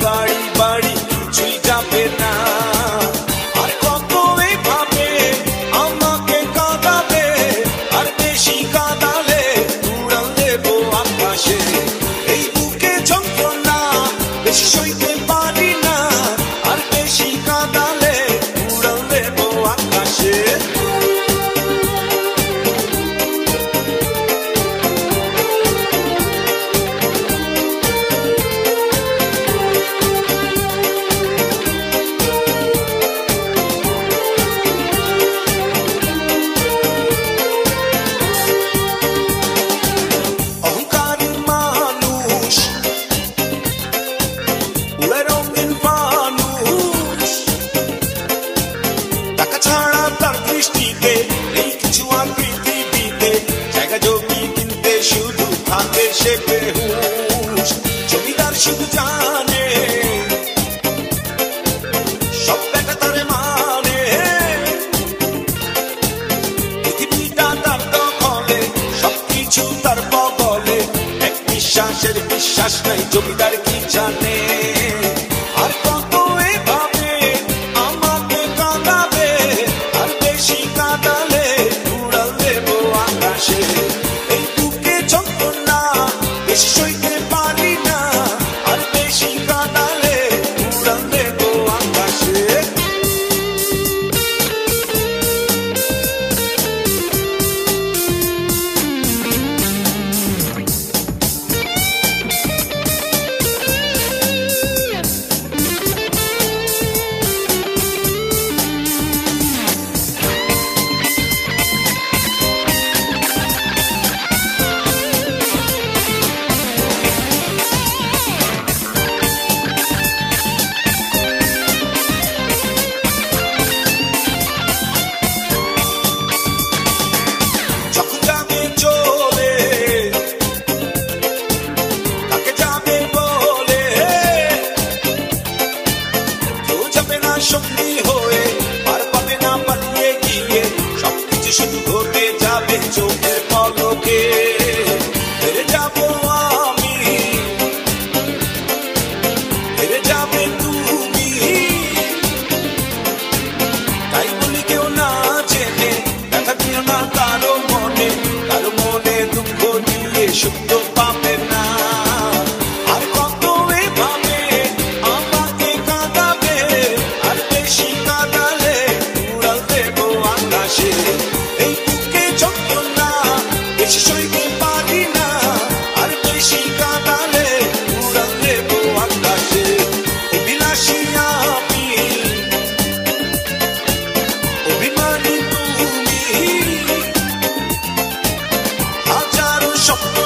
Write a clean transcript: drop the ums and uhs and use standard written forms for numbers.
বাড়ি বাড়ি কিছুই যাবে না। আর কত এভাবে আমাকে কাঁদাবে, আর বেশি কাঁদালে উড়াল দেবো আকাশে। এই বুকে যন্ত্রণা বেশি সইতে পারি না, আর বেশি কাঁদালে উড়াল দেবো আকাশে। জমিদার শুধু জানে সব বেটা তার মানে, পৃথিবীটা তার দখলে, সবকিছু তার বগলে। এক বিশ্বাসের বিশ্বাস নাই, জমিদার কি জানে। আর কত এভাবে আমাকে কাঁদাবে, আর বেশি কাঁদালে উড়াল দেবো আকাশে। এই বুকে যন্ত্রণা বেশি সইতে পারি না, আর বেশি কাঁদালে উড়াল দেবো আকাশে। সঙ্গী হয়ে আর পাবে না পালিয়ে গিয়ে, সবকিছু শুধু ঘটে যাবে চোখের পলকে। হেরে যাবো আমি, হেরে যাবে তুমি, তাই বলি কেউ না জেনে দেখা দিও না কারো মনে, কারো মনে দুঃখ দিয়ে সুখ তো পাবে না। আর কত এভাবে আমাকে কাঁদাবে, আর বেশি কাঁদালে উড়াল দেবো আকাশে। এই বুকে যন্ত্রণা বেশি সইতে পারি না, আর বেশি কাঁদালে উড়াল দেবো আকাশে। অভিলাষী আমি, অভিমানী তুমি, হাজারো স্বপ্ন